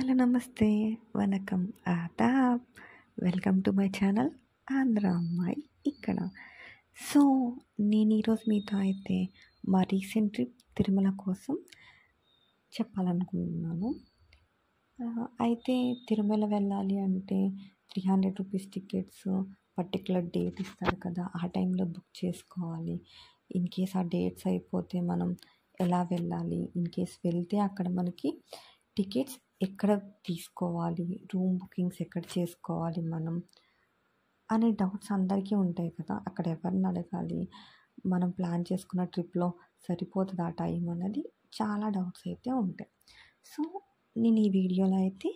Hello నమస్తే వనకం ఆదాబ్ welcome to my channel Andhra అమ్మాయి ఇక్కడ. సో నేను ఈరోజు మీతో అయితే మా రీసెంట్ ట్రిప్ తిరుమల కోసం చెప్పాలనుకుంటున్నాను. అయితే తిరుమల వెళ్ళాలి అంటే 300 రూపీస్ టికెట్స్ పర్టికులర్ డేట్ ఇస్తారు కదా, ఆ టైంలో బుక్ చేసుకోవాలి. ఇన్ కేస్ ఆ డేట్స్ అయిపోతే మనం ఎలా వెళ్ళాలి, ఇన్ కేస్ వెళ్తే అక్కడ మనకి టికెట్స్ ఎక్కడ తీసుకోవాలి, రూమ్ బుకింగ్స్ ఎక్కడ చేసుకోవాలి మనం అనే డౌట్స్ అందరికీ ఉంటాయి కదా. అక్కడ ఎవరిని అడగాలి, మనం ప్లాన్ చేసుకున్న ట్రిప్లో సరిపోతుంది ఆ టైం అన్నది చాలా డౌట్స్ అయితే ఉంటాయి. సో నేను ఈ వీడియోలో అయితే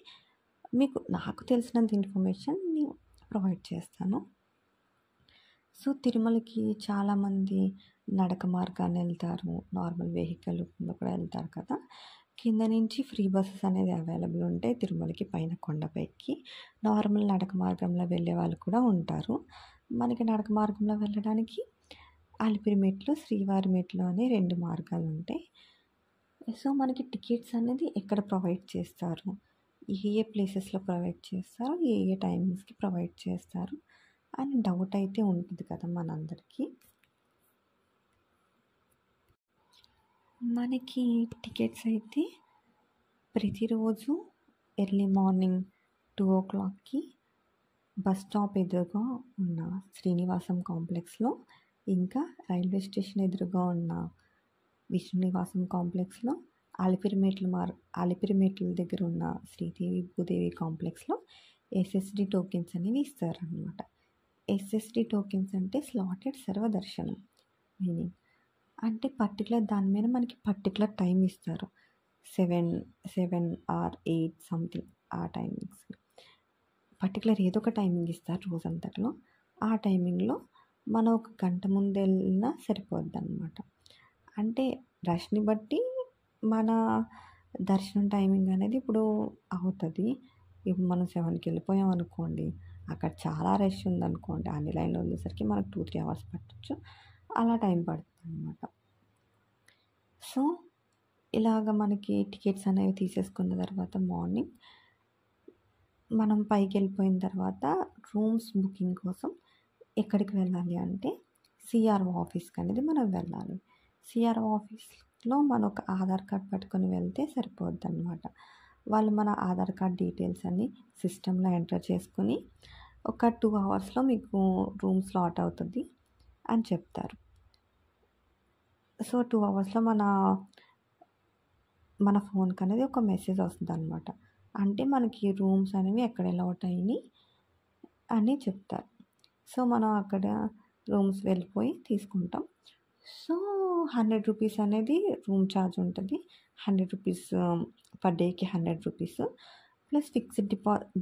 మీకు నాకు తెలిసినంత ఇన్ఫర్మేషన్ నేను ప్రొవైడ్ చేస్తాను. సో తిరుమలకి చాలామంది నడక మార్గాన్ని వెళ్తారు, నార్మల్ వెహికల్ కూడా వెళ్తారు కదా. కింద నుంచి ఫ్రీ బస్సెస్ అనేది అవైలబుల్ ఉంటాయి తిరుమలకి పైన కొండపైకి. నార్మల్ నడక మార్గంలో వెళ్ళే వాళ్ళు కూడా ఉంటారు. మనకి నడక మార్గంలో వెళ్ళడానికి అలిపిరి మెట్లు, శ్రీవారి మెట్లు అనే 2 మార్గాలు ఉంటాయి. సో మనకి టికెట్స్ అనేది ఎక్కడ ప్రొవైడ్ చేస్తారు, ఏ ప్లేసెస్లో ప్రొవైడ్ చేస్తారు, ఏ టైమింగ్స్కి ప్రొవైడ్ చేస్తారు అని డౌట్ అయితే ఉంటుంది కదా మనందరికీ. మనకి టికెట్స్ అయితే ప్రతిరోజు ఎర్లీ మార్నింగ్ 2 o'clockకి బస్ స్టాప్ ఎదురుగా ఉన్న శ్రీనివాసం కాంప్లెక్స్లో, ఇంకా రైల్వే స్టేషన్ ఎదురుగా ఉన్న విష్ణునివాసం కాంప్లెక్స్లో, అలిపిరి మెట్ల దగ్గర ఉన్న శ్రీదేవి భూదేవి కాంప్లెక్స్లో ఎస్ఎస్డి టోకెన్స్ అనేవి ఇస్తారనమాట. ఎస్ఎస్డి టోకెన్స్ అంటే స్లాటెడ్ సర్వదర్శనం మీనింగ్. అంటే పర్టికులర్ దాని మీద మనకి పర్టికులర్ టైం ఇస్తారు, 7 or 8 సంథింగ్. ఆ టైమింగ్స్ పర్టికులర్ ఏదో ఒక టైమింగ్ ఇస్తారు రోజంతట్లో. ఆ టైమింగ్లో మనం 1 గంట ముందు వెళ్ళినా సరిపోద్ది అనమాట. అంటే రష్ని బట్టి మన దర్శనం టైమింగ్ అనేది ఇప్పుడు అవుతుంది. ఇప్పుడు మనం 7కి వెళ్ళిపోయాం అనుకోండి, అక్కడ చాలా రష్ ఉందనుకోండి, అన్ని లైన్లో వెళ్ళేసరికి మనకు 2-3 hours పట్టచ్చు. అలా టైం పడుతుంది అనమాట. సో ఇలాగ మనకి టికెట్స్ అనేవి తీసేసుకున్న తర్వాత మార్నింగ్ మనం పైకి వెళ్ళిపోయిన తర్వాత రూమ్స్ బుకింగ్ కోసం ఎక్కడికి వెళ్ళాలి అంటే సిఆర్ఓ ఆఫీస్కి అనేది మనం వెళ్ళాలి. సిఆర్ఓ ఆఫీస్లో మనం ఒక ఆధార్ కార్డ్ పట్టుకొని వెళ్తే సరిపోద్ది అనమాట. వాళ్ళు మన ఆధార్ కార్డ్ డీటెయిల్స్ అన్ని సిస్టంలో ఎంటర్ చేసుకొని ఒక 2 hours మీకు రూమ్ స్లాట్ అవుతుంది అని చెప్తారు. సో 2 hours మన ఫోన్కి అనేది ఒక మెసేజ్ వస్తుంది అనమాట. అంటే మనకి రూమ్స్ అనేవి ఎక్కడ అలాట్ అయినాయి అని చెప్తారు. సో మనం అక్కడ రూమ్స్ వెళ్ళిపోయి తీసుకుంటాం. సో 100 రూపీస్ అనేది రూమ్ ఛార్జ్ ఉంటుంది. 100 రూపీస్ పర్ డేకి 100 rupees plus fixed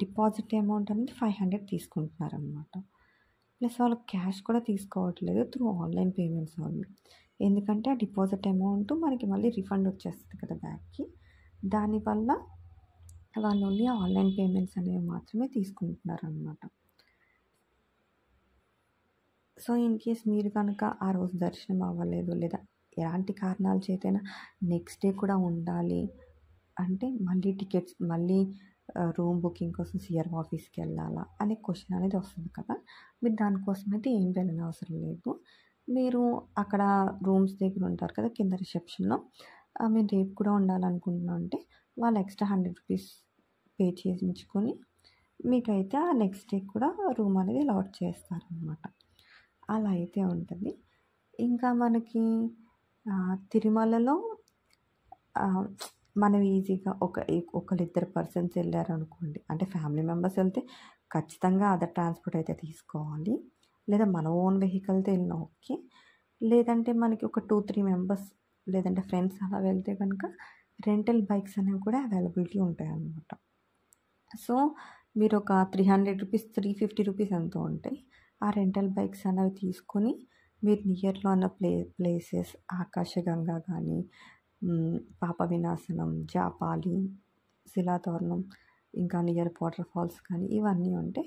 deposit amount అనేది 500 తీసుకుంటున్నారనమాట. ప్లస్ వాళ్ళు క్యాష్ కూడా తీసుకోవట్లేదు, త్రూ ఆన్లైన్ పేమెంట్స్ వాళ్ళు. ఎందుకంటే ఆ డిపాజిట్ అమౌంట్ మనకి మళ్ళీ రిఫండ్ వచ్చేస్తుంది కదా బ్యాక్కి. దానివల్ల వాళ్ళు ఓన్లీ ఆన్లైన్ పేమెంట్స్ అనేవి మాత్రమే తీసుకుంటున్నారు అనమాట. సో ఇన్ కేస్ మీరు కనుక ఆ రోజు దర్శనం అవ్వలేదు, లేదా ఎలాంటి కారణాల చేతైనా నెక్స్ట్ డే కూడా ఉండాలి అంటే మళ్ళీ రూమ్ బుకింగ్ కోసం సిఆర్ఓ ఆఫీస్కి వెళ్ళాలా అనే క్వశ్చన్ అనేది వస్తుంది కదా. మీరు దానికోసం అయితే ఏం వెళ్ళని అవసరం లేదు. మీరు అక్కడ రూమ్స్ దగ్గర ఉంటారు కదా కింద రిసెప్షన్లో, మీరు రేపు కూడా ఉండాలనుకుంటున్నా అంటే వాళ్ళు ఎక్స్ట్రా 100 రూపీస్ పే చేయించుకొని మీకైతే ఆ నెక్స్ట్ డే కూడా రూమ్ అనేది అలాట్ చేస్తారనమాట. అలా అయితే ఉంటుంది. ఇంకా మనకి తిరుమలలో మనం ఈజీగా ఒకళ్ళిద్దరు పర్సన్స్ వెళ్ళారనుకోండి, అంటే ఫ్యామిలీ మెంబర్స్ వెళ్తే ఖచ్చితంగా అదర్ ట్రాన్స్పోర్ట్ అయితే తీసుకోవాలి, లేదా మన ఓన్ వెహికల్తో వెళ్ళినా ఓకే. లేదంటే మనకి ఒక 2-3 మెంబర్స్ లేదంటే ఫ్రెండ్స్ అలా వెళ్తే కనుక రెంటల్ బైక్స్ అనేవి కూడా అవైలబిలిటీ ఉంటాయి అన్నమాట. సో మీరు ఒక 300 రూపీస్ 350 రూపీస్ ఎంతో ఉంటాయి. ఆ రెంటల్ బైక్స్ అనేవి తీసుకొని మీరు నియర్లో ఉన్న ప్లేసెస్ ఆకాశగంగా కానీ, పాప వినాశనం, జాపాలి, శిలాతోరణం, ఇంకా నియర్ వాటర్ ఫాల్స్ కానీ ఇవన్నీ ఉంటే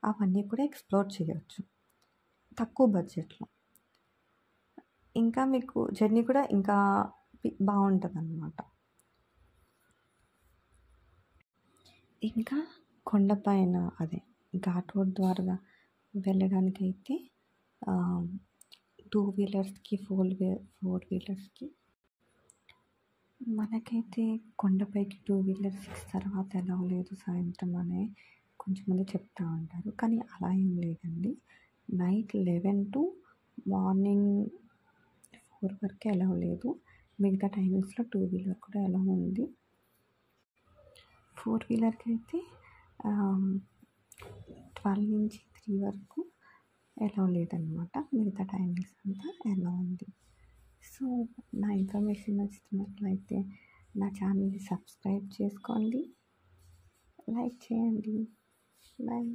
అవన్నీ కూడా ఎక్స్ప్లోర్ చేయవచ్చు తక్కువ బడ్జెట్లో. ఇంకా మీకు జర్నీ కూడా ఇంకా బాగుంటుంది అన్నమాట. ఇంకా కొండపైన అదే ఘాట్ రోడ్ ద్వారా వెళ్ళడానికైతే 2 వీలర్స్‌కి, 4 వీలర్స్‌కి మనకైతే కొండపైకి 2 వీలర్ 6 తర్వాత అలౌ లేదు సాయంత్రం అని కొంచెంమంది చెప్తా ఉంటారు. కానీ అలా ఏం లేదండి. నైట్ 11 టు మార్నింగ్ 4 వరకే అలౌ లేదు. మిగతా టైమింగ్స్‌లో 2 వీలర్ కూడా అలౌ ఉంది. 4 వీలర్‌కి అయితే 12 నుంచి 3 వరకు అలౌ లేదనమాట. మిగతా టైమింగ్స్ అంతా అలౌ ఉంది. సో నా ఇన్ఫర్మేషన్ నచ్చినట్లయితే నా ఛానల్ని సబ్స్క్రైబ్ చేసుకోండి, లైక్ చేయండి. బాయ్.